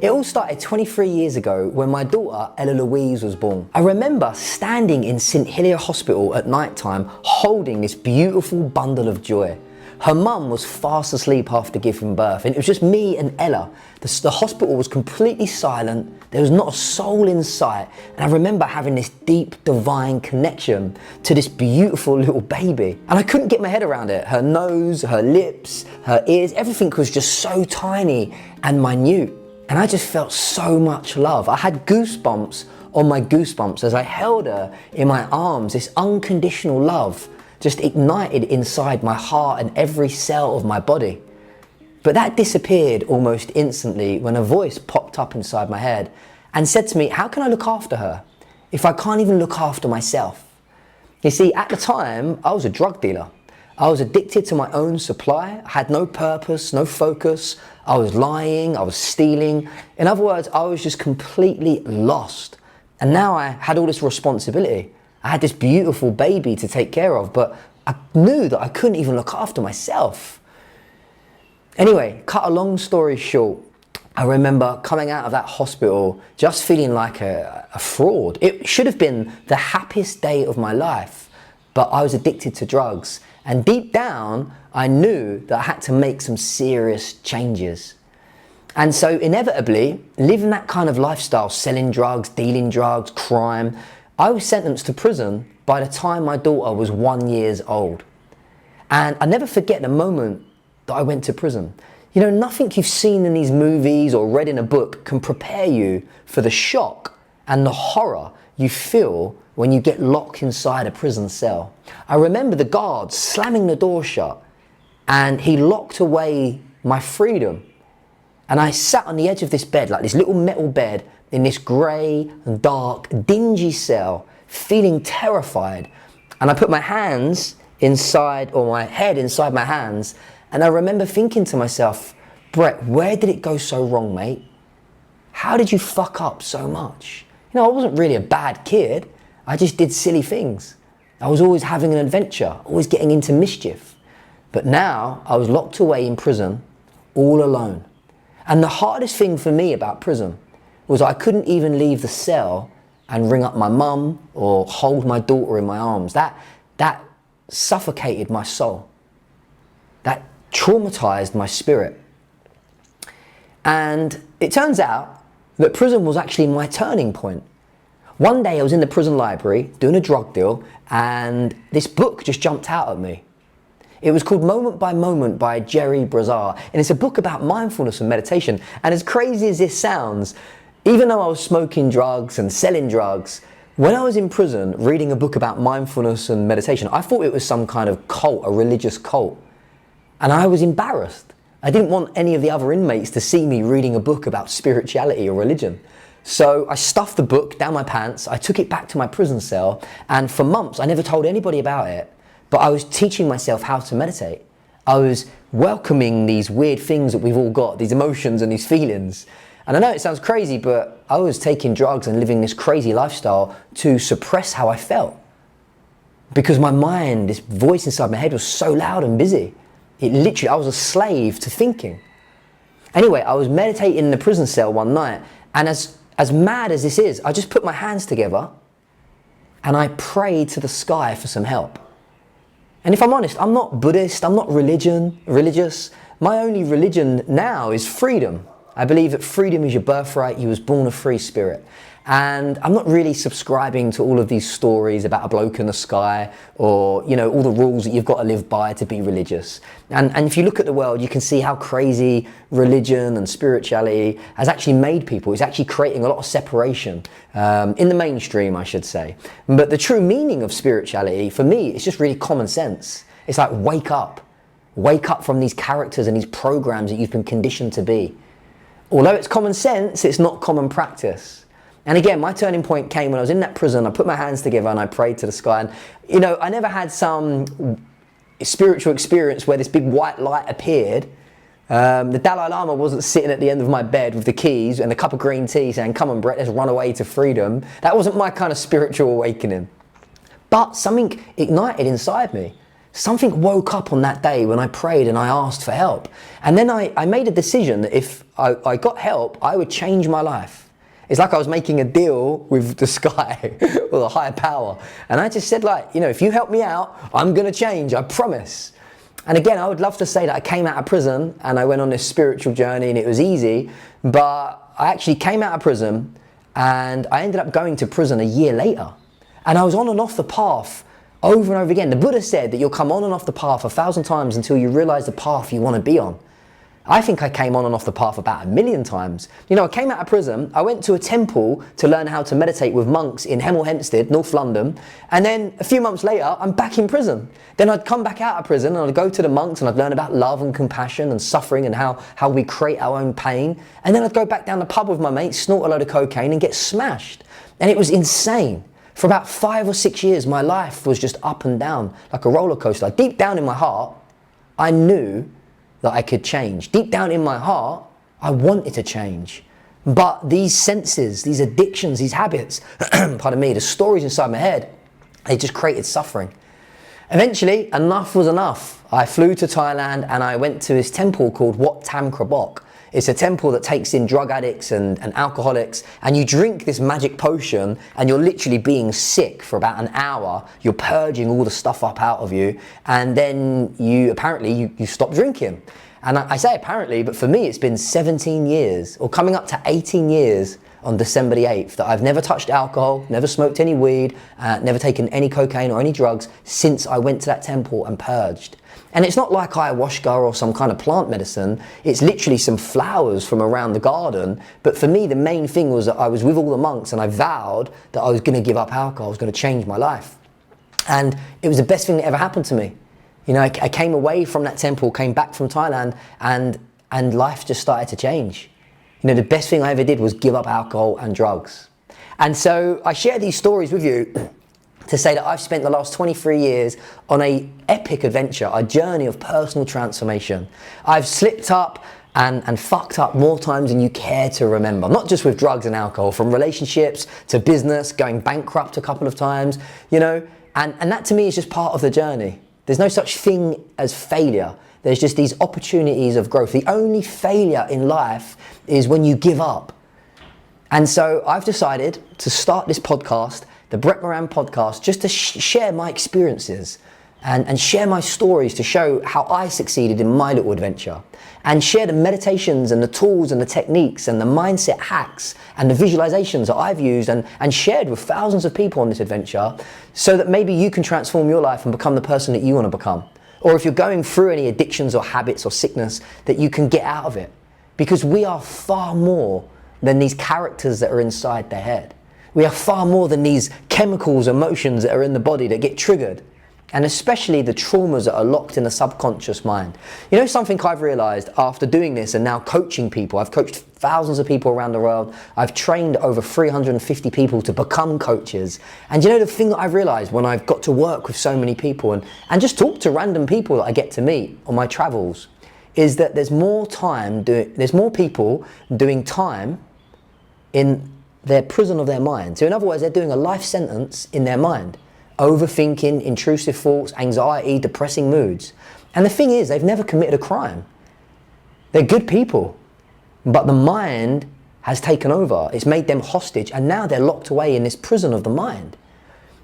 It all started 23 years ago when my daughter Ella-Louise was born. I remember standing in St Helier Hospital at night time holding this beautiful bundle of joy. Her mum was fast asleep after giving birth and it was just me and Ella. The hospital was completely silent, there was not a soul in sight, and I remember having this deep divine connection to this beautiful little baby. And I couldn't get my head around it. Her nose, her lips, her ears, everything was just so tiny and minute. And I just felt so much love. I had goosebumps on my goosebumps as I held her in my arms. This unconditional love just ignited inside my heart and every cell of my body. But that disappeared almost instantly when a voice popped up inside my head and said to me, how can I look after her if I can't even look after myself? You see, at the time, I was a drug dealer. I was addicted to my own supply. I had no purpose, no focus. I was lying, I was stealing. In other words, I was just completely lost. And now I had all this responsibility. I had this beautiful baby to take care of, but I knew that I couldn't even look after myself. Anyway, cut a long story short, I remember coming out of that hospital just feeling like a fraud. It should have been the happiest day of my life, but I was addicted to drugs. And deep down, I knew that I had to make some serious changes. And so inevitably, living that kind of lifestyle, selling drugs, dealing drugs, crime, I was sentenced to prison by the time my daughter was 1 year old. And I never forget the moment that I went to prison. You know, nothing you've seen in these movies or read in a book can prepare you for the shock and the horror you feel when you get locked inside a prison cell. I remember the guard slamming the door shut and he locked away my freedom. And I sat on the edge of this bed, like this little metal bed, in this grey and dark, dingy cell, feeling terrified. And I put my hands inside, or my head inside my hands, and I remember thinking to myself, Brett, where did it go so wrong, mate? How did you fuck up so much? You know, I wasn't really a bad kid. I just did silly things. I was always having an adventure, always getting into mischief. But now I was locked away in prison, all alone. And the hardest thing for me about prison was I couldn't even leave the cell and ring up my mum or hold my daughter in my arms. That suffocated my soul. That traumatized my spirit. And it turns out that prison was actually my turning point. One day I was in the prison library doing a drug deal and this book just jumped out at me. It was called Moment by Moment by Jerry Brazar, and it's a book about mindfulness and meditation. And as crazy as this sounds, even though I was smoking drugs and selling drugs, when I was in prison reading a book about mindfulness and meditation, I thought it was some kind of cult, a religious cult. And I was embarrassed. I didn't want any of the other inmates to see me reading a book about spirituality or religion. So I stuffed the book down my pants, I took it back to my prison cell, and for months I never told anybody about it. But I was teaching myself how to meditate. I was welcoming these weird things that we've all got, these emotions and these feelings. And I know it sounds crazy, but I was taking drugs and living this crazy lifestyle to suppress how I felt. Because my mind, this voice inside my head was so loud and busy. It literally, I was a slave to thinking. Anyway, I was meditating in the prison cell one night, and as mad as this is, I just put my hands together and I prayed to the sky for some help. And if I'm honest, I'm not Buddhist, I'm not religious. My only religion now is freedom. I believe that freedom is your birthright, you was born a free spirit. And I'm not really subscribing to all of these stories about a bloke in the sky or, you know, all the rules that you've got to live by to be religious. And if you look at the world, you can see how crazy religion and spirituality has actually made people. It's actually creating a lot of separation in the mainstream, I should say. But the true meaning of spirituality, for me, it's just really common sense. It's like, wake up. Wake up from these characters and these programs that you've been conditioned to be. Although it's common sense, it's not common practice. And again, my turning point came when I was in that prison. I put my hands together and I prayed to the sky. And, you know, I never had some spiritual experience where this big white light appeared. The Dalai Lama wasn't sitting at the end of my bed with the keys and a cup of green tea saying, come on, Brett, let's run away to freedom. That wasn't my kind of spiritual awakening. But something ignited inside me. Something woke up on that day when I prayed and I asked for help. And then I made a decision that if I got help, I would change my life. It's like I was making a deal with the sky or the higher power. And I just said, like, you know, if you help me out, I'm going to change, I promise. And again, I would love to say that I came out of prison and I went on this spiritual journey and it was easy, but I actually came out of prison and I ended up going to prison a year later. And I was on and off the path over and over again. The Buddha said that you'll come on and off the path 1,000 times until you realize the path you want to be on. I think I came on and off the path about 1,000,000 times. You know, I came out of prison, I went to a temple to learn how to meditate with monks in Hemel Hempstead, North London, and then a few months later, I'm back in prison. Then I'd come back out of prison and I'd go to the monks and I'd learn about love and compassion and suffering and how we create our own pain. And then I'd go back down the pub with my mates, snort a load of cocaine and get smashed. And it was insane. For about 5 or 6 years, my life was just up and down, like a roller coaster. Deep down in my heart, I knew that I could change. Deep down in my heart, I wanted to change. But these senses, these addictions, these habits, pardon me, the stories inside my head, they just created suffering. Eventually, enough was enough. I flew to Thailand and I went to this temple called Wat Tam Krabok. It's a temple that takes in drug addicts and alcoholics, and you drink this magic potion and you're literally being sick for about an hour. You're purging all the stuff up out of you, and then you stop drinking. And I say apparently, but for me it's been 17 years, or coming up to 18 years on December the 8th, that I've never touched alcohol, never smoked any weed, never taken any cocaine or any drugs since I went to that temple and purged. And it's not like ayahuasca or some kind of plant medicine. It's literally some flowers from around the garden. But for me, the main thing was that I was with all the monks and I vowed that I was going to give up alcohol. I was going to change my life. And it was the best thing that ever happened to me. You know, I came away from that temple, came back from Thailand, and life just started to change. You know, the best thing I ever did was give up alcohol and drugs. And so I share these stories with you to say that I've spent the last 23 years on an epic adventure, a journey of personal transformation. I've slipped up and fucked up more times than you care to remember. Not just with drugs and alcohol, from relationships to business, going bankrupt a couple of times, you know, and that to me is just part of the journey. There's no such thing as failure. There's just these opportunities of growth. The only failure in life is when you give up. And so I've decided to start this podcast, the Brett Moran podcast, just to share my experiences and share my stories to show how I succeeded in my little adventure, and share the meditations and the tools and the techniques and the mindset hacks and the visualizations that I've used and shared with thousands of people on this adventure, so that maybe you can transform your life and become the person that you want to become. Or if you're going through any addictions or habits or sickness, that you can get out of it. Because we are far more than these characters that are inside their head. We are far more than these chemicals, emotions that are in the body that get triggered. And especially the traumas that are locked in the subconscious mind. You know, something I've realized after doing this and now coaching people, I've coached thousands of people around the world. I've trained over 350 people to become coaches. And you know, the thing that I've realized when I've got to work with so many people and just talk to random people that I get to meet on my travels, is that there's more people doing time in their prison of their mind. So in other words, they're doing a life sentence in their mind. Overthinking, intrusive thoughts, anxiety, depressing moods. And the thing is, they've never committed a crime. They're good people, but the mind has taken over. It's made them hostage, and now they're locked away in this prison of the mind.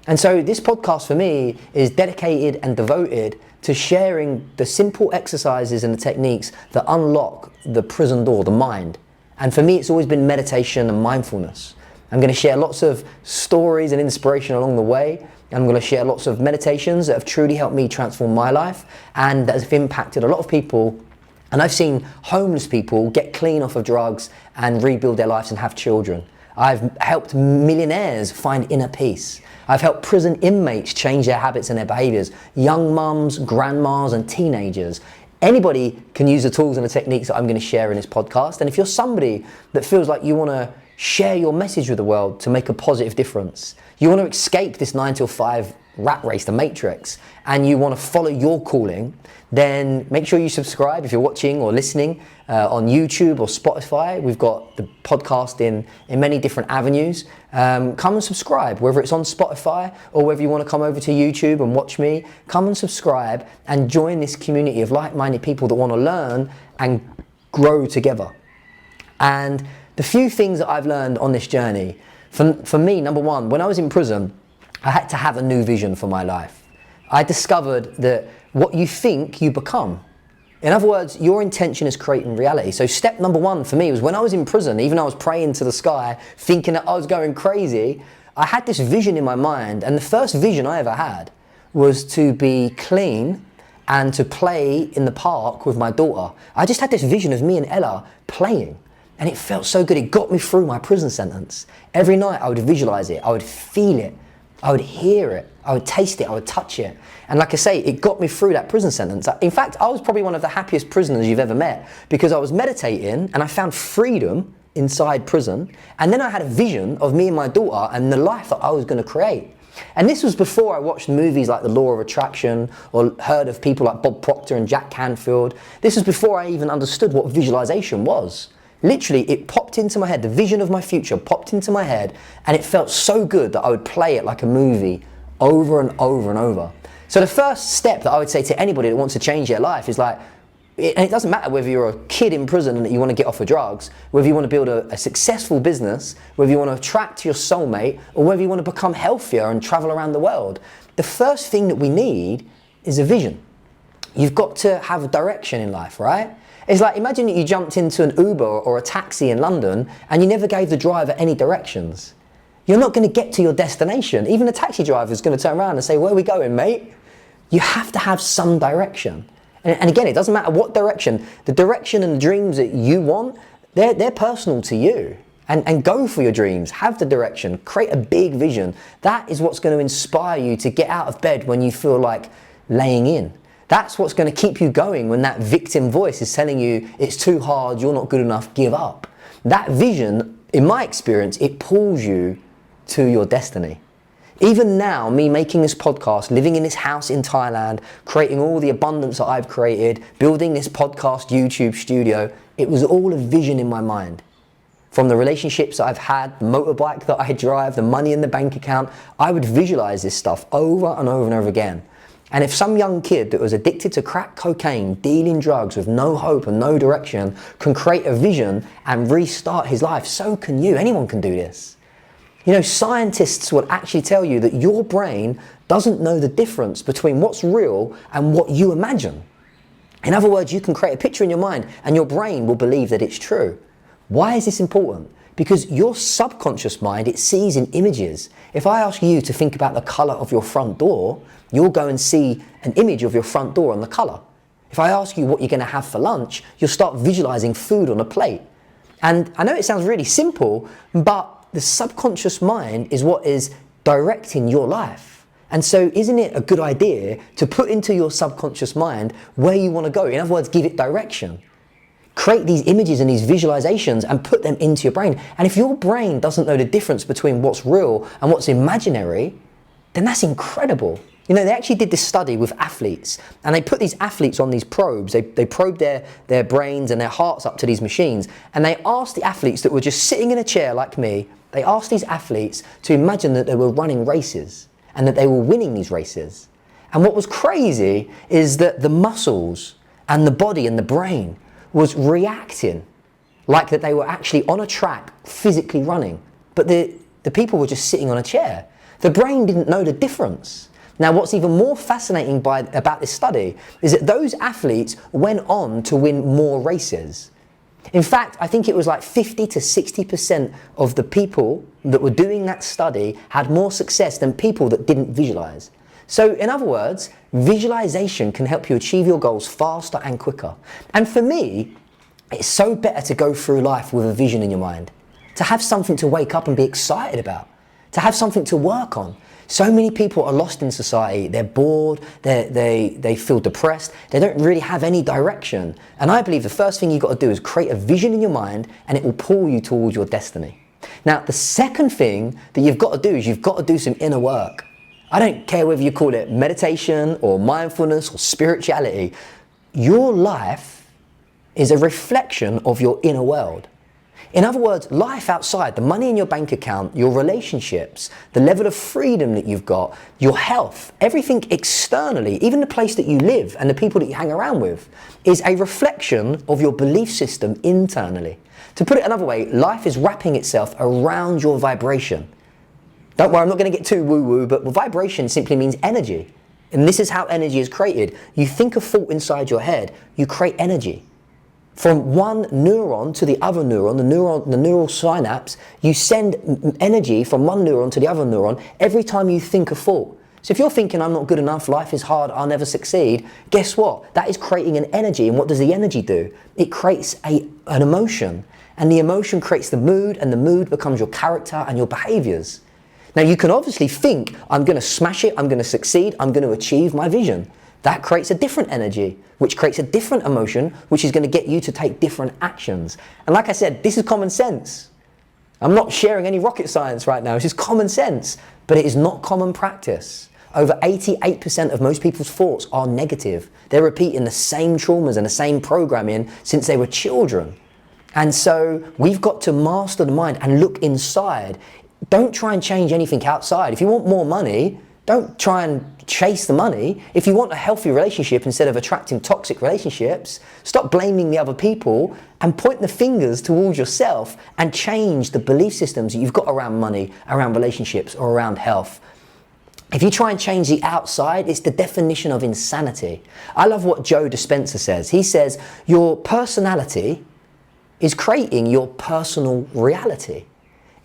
And so this podcast for me is dedicated and devoted to sharing the simple exercises and the techniques that unlock the prison door, the mind. And for me, it's always been meditation and mindfulness. I'm going to share lots of stories and inspiration along the way. I'm going to share lots of meditations that have truly helped me transform my life and that have impacted a lot of people. And I've seen homeless people get clean off of drugs and rebuild their lives and have children. I've helped millionaires find inner peace. I've helped prison inmates change their habits and their behaviors, young mums, grandmas, and teenagers. Anybody can use the tools and the techniques that I'm going to share in this podcast. And if you're somebody that feels like you want to share your message with the world to make a positive difference, you want to escape this 9 to 5 rat race, the matrix, and you want to follow your calling, then make sure you subscribe if you're watching or listening on YouTube or Spotify. We've got the podcast in many different avenues. Come and subscribe, whether it's on Spotify or whether you want to come over to YouTube and watch me. Come and subscribe and join this community of like-minded people that want to learn and grow together. And the few things that I've learned on this journey, for me, number one, when I was in prison, I had to have a new vision for my life. I discovered that what you think, you become. In other words, your intention is creating reality. So step number one for me was when I was in prison, even though I was praying to the sky, thinking that I was going crazy, I had this vision in my mind. And the first vision I ever had was to be clean and to play in the park with my daughter. I just had this vision of me and Ella playing. And it felt so good. It got me through my prison sentence. Every night I would visualize it. I would feel it. I would hear it. I would taste it. I would touch it. And like I say, it got me through that prison sentence. In fact, I was probably one of the happiest prisoners you've ever met because I was meditating and I found freedom inside prison. And then I had a vision of me and my daughter and the life that I was going to create. And this was before I watched movies like The Law of Attraction or heard of people like Bob Proctor and Jack Canfield. This was before I even understood what visualization was. Literally, it popped into my head. The vision of my future popped into my head and it felt so good that I would play it like a movie over and over and over. So the first step that I would say to anybody that wants to change their life is like, and it doesn't matter whether you're a kid in prison and that you want to get off of drugs, whether you want to build a successful business, whether you want to attract your soulmate, or whether you want to become healthier and travel around the world. The first thing that we need is a vision. You've got to have a direction in life, right? It's like, imagine that you jumped into an Uber or a taxi in London and you never gave the driver any directions. You're not going to get to your destination. Even the taxi driver is going to turn around and say, "Where are we going, mate?" You have to have some direction. And again, it doesn't matter what direction. The direction and the dreams that you want, they're personal to you. And go for your dreams. Have the direction. Create a big vision. That is what's going to inspire you to get out of bed when you feel like laying in. That's what's going to keep you going when that victim voice is telling you it's too hard, you're not good enough, give up. That vision, in my experience, it pulls you to your destiny. Even now, me making this podcast, living in this house in Thailand, creating all the abundance that I've created, building this podcast YouTube studio, it was all a vision in my mind. From the relationships that I've had, the motorbike that I drive, the money in the bank account, I would visualize this stuff over and over and over again. And if some young kid that was addicted to crack cocaine, dealing drugs with no hope and no direction can create a vision and restart his life, so can you. Anyone can do this. You know, scientists will actually tell you that your brain doesn't know the difference between what's real and what you imagine. In other words, you can create a picture in your mind and your brain will believe that it's true. Why is this important? Because your subconscious mind, it sees in images. If I ask you to think about the color of your front door, you'll go and see an image of your front door and the color. If I ask you what you're going to have for lunch, you'll start visualizing food on a plate. And I know it sounds really simple, but the subconscious mind is what is directing your life. And so isn't it a good idea to put into your subconscious mind where you want to go? In other words, give it direction. Create these images and these visualizations and put them into your brain. And if your brain doesn't know the difference between what's real and what's imaginary, then that's incredible. You know, they actually did this study with athletes and they put these athletes on these probes. They probed their brains and their hearts up to these machines. And they asked the athletes that were just sitting in a chair like me, they asked these athletes to imagine that they were running races and that they were winning these races. And what was crazy is that the muscles and the body and the brain was reacting like that they were actually on a track physically running. But the people were just sitting on a chair. The brain didn't know the difference. Now, what's even more fascinating about this study is that those athletes went on to win more races. In fact, I think it was like 50 to 60% of the people that were doing that study had more success than people that didn't visualize. So in other words, visualization can help you achieve your goals faster and quicker. And for me, it's so better to go through life with a vision in your mind, to have something to wake up and be excited about, to have something to work on. So many people are lost in society. They're bored, they feel depressed, they don't really have any direction. And I believe the first thing you've got to do is create a vision in your mind and it will pull you towards your destiny. Now, the second thing that you've got to do is you've got to do some inner work. I don't care whether you call it meditation or mindfulness or spirituality. Your life is a reflection of your inner world. In other words, life outside, the money in your bank account, your relationships, the level of freedom that you've got, your health, everything externally, even the place that you live and the people that you hang around with, is a reflection of your belief system internally. To put it another way, life is wrapping itself around your vibration. Don't worry, I'm not going to get too woo-woo, but vibration simply means energy. And this is how energy is created. You think a thought inside your head, you create energy. From one neuron to the other neuron, the neural synapse, you send energy from one neuron to the other neuron every time you think a thought. So if you're thinking, I'm not good enough, life is hard, I'll never succeed, guess what? That is creating an energy. And what does the energy do? It creates an emotion. And the emotion creates the mood, and the mood becomes your character and your behaviors. Now you can obviously think, I'm going to smash it, I'm going to succeed, I'm going to achieve my vision. That creates a different energy, which creates a different emotion, which is going to get you to take different actions. And like I said, this is common sense. I'm not sharing any rocket science right now. This is common sense, but it is not common practice. Over 88% of most people's thoughts are negative. They're repeating the same traumas and the same programming since they were children. And so we've got to master the mind and look inside. Don't try and change anything outside. If you want more money, don't try and chase the money. If you want a healthy relationship instead of attracting toxic relationships, stop blaming the other people and point the fingers towards yourself and change the belief systems that you've got around money, around relationships, or around health. If you try and change the outside, it's the definition of insanity. I love what Joe Dispenza says. He says, your personality is creating your personal reality.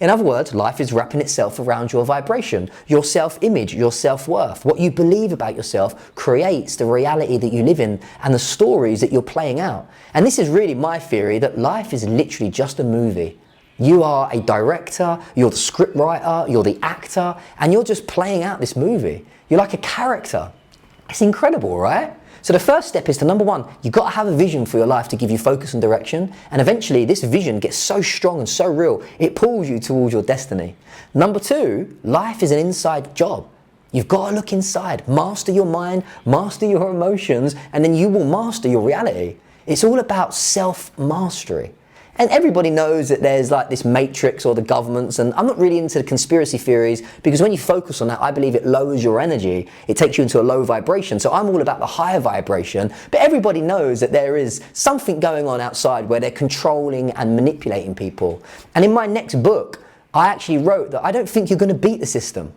In other words, life is wrapping itself around your vibration, your self-image, your self-worth. What you believe about yourself creates the reality that you live in and the stories that you're playing out. And this is really my theory, that life is literally just a movie. You are a director, you're the script writer, you're the actor, and you're just playing out this movie. You're like a character. It's incredible, right? So the first step is to, number one, you've got to have a vision for your life to give you focus and direction. And eventually this vision gets so strong and so real, it pulls you towards your destiny. Number two, life is an inside job. You've got to look inside, master your mind, master your emotions, and then you will master your reality. It's all about self-mastery. And everybody knows that there's like this matrix or the governments, and I'm not really into the conspiracy theories because when you focus on that, I believe it lowers your energy. It takes you into a low vibration. So I'm all about the higher vibration, but everybody knows that there is something going on outside where they're controlling and manipulating people. And in my next book, I actually wrote that I don't think you're going to beat the system,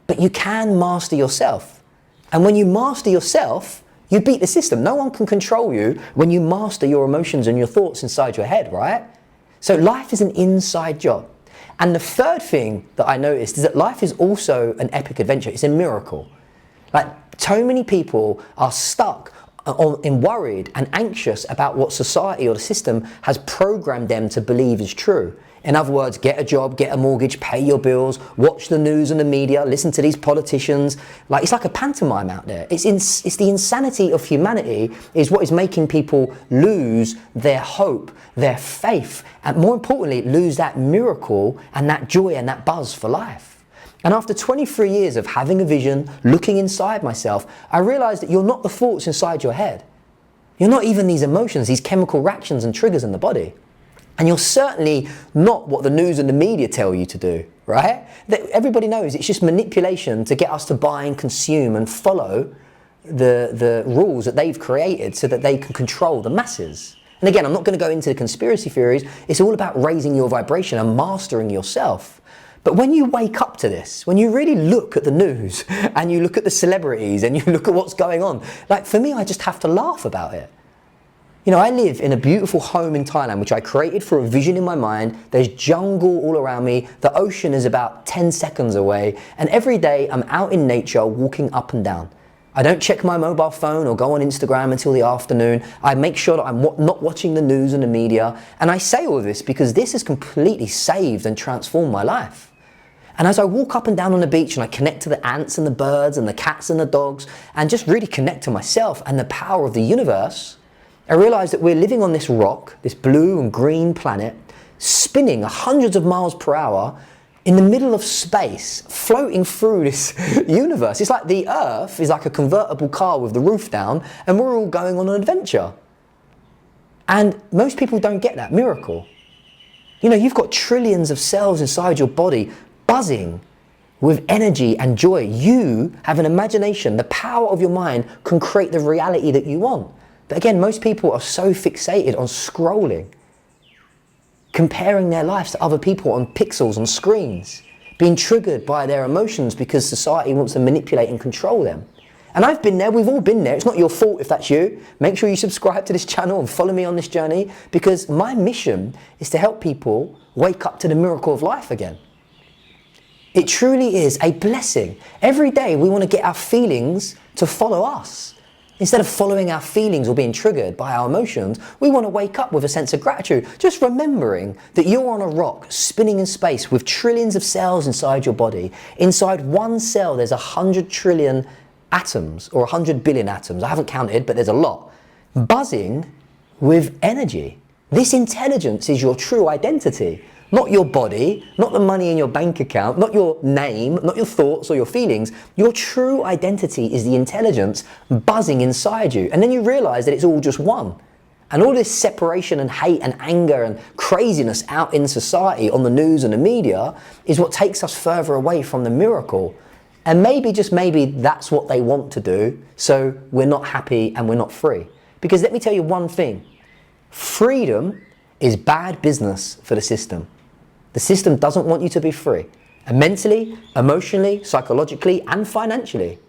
but you can master yourself. And when you master yourself, you beat the system. No one can control you when you master your emotions and your thoughts inside your head, right? So life is an inside job. And the third thing that I noticed is that life is also an epic adventure. It's a miracle. Like, so many people are stuck and worried and anxious about what society or the system has programmed them to believe is true. In other words, get a job, get a mortgage, pay your bills, watch the news and the media, listen to these politicians. Like, it's like a pantomime out there. It's the insanity of humanity is what is making people lose their hope, their faith, and more importantly, lose that miracle and that joy and that buzz for life. And after 23 years of having a vision, looking inside myself, I realized that you're not the thoughts inside your head. You're not even these emotions, these chemical reactions and triggers in the body. And you're certainly not what the news and the media tell you to do, right? Everybody knows it's just manipulation to get us to buy and consume and follow the rules that they've created so that they can control the masses. And again, I'm not going to go into the conspiracy theories. It's all about raising your vibration and mastering yourself. But when you wake up to this, when you really look at the news and you look at the celebrities and you look at what's going on, like for me, I just have to laugh about it. You know, I live in a beautiful home in Thailand, which I created for a vision in my mind. There's jungle all around me. The ocean is about 10 seconds away. And every day I'm out in nature walking up and down. I don't check my mobile phone or go on Instagram until the afternoon. I make sure that I'm not watching the news and the media. And I say all of this because this has completely saved and transformed my life. And as I walk up and down on the beach and I connect to the ants and the birds and the cats and the dogs and just really connect to myself and the power of the universe, I realize that we're living on this rock, this blue and green planet, spinning hundreds of miles per hour in the middle of space, floating through this universe. It's like the Earth is like a convertible car with the roof down, and we're all going on an adventure. And most people don't get that miracle. You know, you've got trillions of cells inside your body buzzing with energy and joy. You have an imagination. The power of your mind can create the reality that you want. But again, most people are so fixated on scrolling, comparing their lives to other people on pixels, on screens, being triggered by their emotions because society wants to manipulate and control them. And I've been there, we've all been there. It's not your fault if that's you. Make sure you subscribe to this channel and follow me on this journey, because my mission is to help people wake up to the miracle of life again. It truly is a blessing. Every day we want to get our feelings to follow us. Instead of following our feelings or being triggered by our emotions, we want to wake up with a sense of gratitude. Just remembering that you're on a rock spinning in space with trillions of cells inside your body. Inside one cell, there's 100 trillion atoms, or 100 billion atoms. I haven't counted, but there's a lot. Buzzing with energy. This intelligence is your true identity. Not your body, not the money in your bank account, not your name, not your thoughts or your feelings. Your true identity is the intelligence buzzing inside you. And then you realize that it's all just one. And all this separation and hate and anger and craziness out in society, on the news and the media, is what takes us further away from the miracle. And maybe, just maybe, that's what they want to do, so we're not happy and we're not free. Because let me tell you one thing. Freedom is bad business for the system. The system doesn't want you to be free, and mentally, emotionally, psychologically, and financially.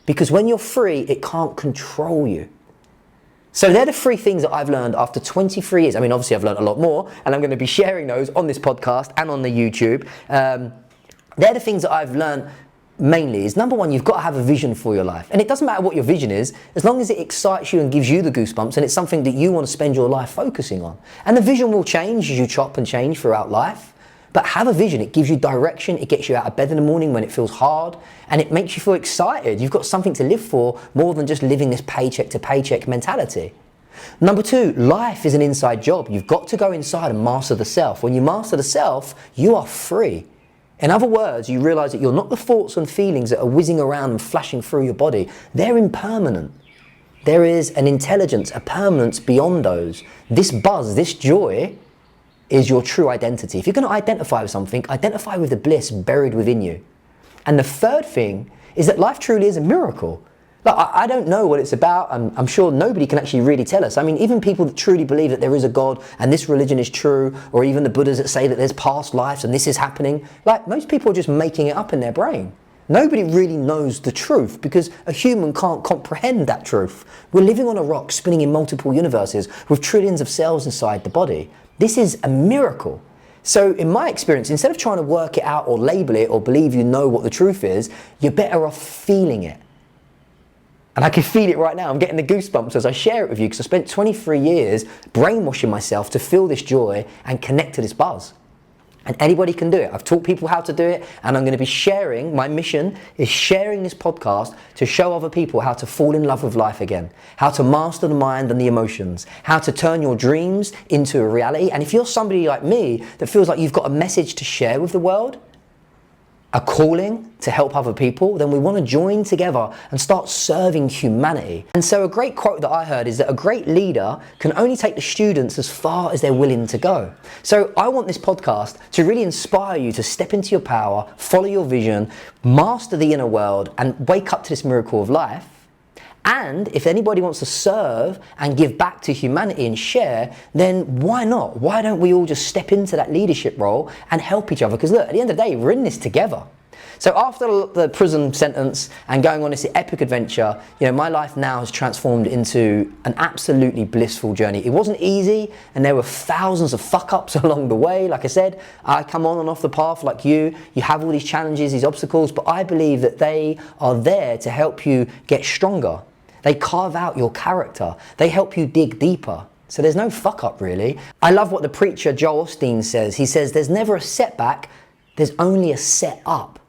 Because when you're free, it can't control you. So they're the three things that I've learned after 23 years. I mean, obviously I've learned a lot more, and I'm going to be sharing those on this podcast and on the YouTube. They're the things that I've learned mainly. Is number one, you've got to have a vision for your life. And it doesn't matter what your vision is, as long as it excites you and gives you the goosebumps, and it's something that you want to spend your life focusing on. And the vision will change as you chop and change throughout life. But have a vision. It gives you direction. It gets you out of bed in the morning when it feels hard, and it makes you feel excited. You've got something to live for, more than just living this paycheck to paycheck mentality. Number two, life is an inside job. You've got to go inside and master the self. When you master the self, you are free. In other words, you realize that you're not the thoughts and feelings that are whizzing around and flashing through your body. They're impermanent. There is an intelligence, a permanence beyond those. This buzz, this joy, is your true identity. If you're going to identify with something, identify with the bliss buried within you. And the third thing is that life truly is a miracle. Like, I don't know what it's about, and I'm sure nobody can actually really tell us. I mean, even people that truly believe that there is a God and this religion is true, or even the Buddhas that say that there's past lives and this is happening, like, most people are just making it up in their brain. Nobody really knows the truth, because a human can't comprehend that truth. We're living on a rock spinning in multiple universes with trillions of cells inside the body. This is a miracle. So in my experience, instead of trying to work it out or label it or believe you know what the truth is, you're better off feeling it. And I can feel it right now. I'm getting the goosebumps as I share it with you, because I spent 23 years brainwashing myself to feel this joy and connect to this buzz. And anybody can do it. I've taught people how to do it, and I'm going to be sharing, my mission is sharing this podcast to show other people how to fall in love with life again, how to master the mind and the emotions, how to turn your dreams into a reality. And if you're somebody like me that feels like you've got a message to share with the world, a calling to help other people, then we want to join together and start serving humanity. And so a great quote that I heard is that a great leader can only take the students as far as they're willing to go. So I want this podcast to really inspire you to step into your power, follow your vision, master the inner world, and wake up to this miracle of life. And if anybody wants to serve and give back to humanity and share, then why not? Why don't we all just step into that leadership role and help each other? Because look, at the end of the day, we're in this together. So after the prison sentence and going on this epic adventure, you know, my life now has transformed into an absolutely blissful journey. It wasn't easy, and there were thousands of fuck-ups along the way. Like I said, I come on and off the path like you. You have all these challenges, these obstacles, but I believe that they are there to help you get stronger. They carve out your character. They help you dig deeper. So there's no fuck up, really. I love what the preacher Joel Osteen says. He says, there's never a setback, there's only a set up.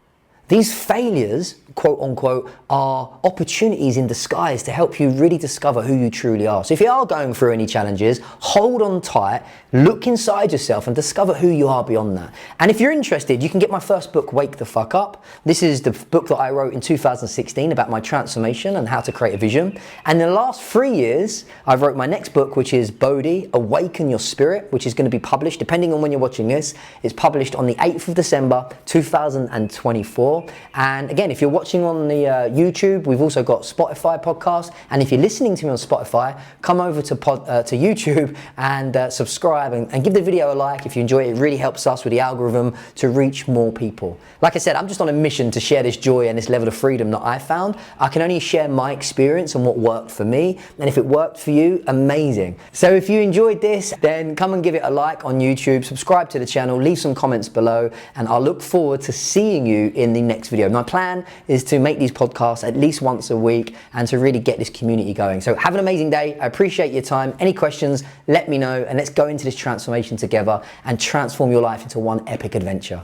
These failures, quote unquote, are opportunities in disguise to help you really discover who you truly are. So if you are going through any challenges, hold on tight, look inside yourself and discover who you are beyond that. And if you're interested, you can get my first book, Wake the Fuck Up. This is the book that I wrote in 2016 about my transformation and how to create a vision. And in the last 3 years, I wrote my next book, which is Bodhi, Awaken Your Spirit, which is going to be published, depending on when you're watching this, it's published on the 8th of December, 2024. And again, if you're watching on the YouTube, we've also got Spotify podcast. And if you're listening to me on Spotify, come over to YouTube and subscribe and give the video a like if you enjoy it. It really helps us with the algorithm to reach more people. Like I said, I'm just on a mission to share this joy and this level of freedom that I found. I can only share my experience and what worked for me. And if it worked for you, amazing. So if you enjoyed this, then come and give it a like on YouTube, subscribe to the channel, leave some comments below, and I'll look forward to seeing you in the next video. My plan is to make these podcasts at least once a week and to really get this community going. So have an amazing day. I appreciate your time. Any questions, let me know, and let's go into this transformation together and transform your life into one epic adventure.